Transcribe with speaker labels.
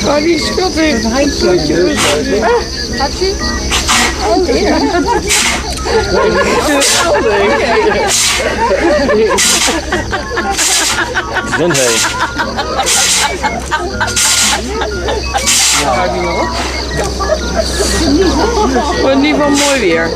Speaker 1: Oh, die schattig.
Speaker 2: Gaat ie?
Speaker 1: Oh, ja.
Speaker 3: Gezondheid.
Speaker 1: Wordt in ieder geval mooi weer.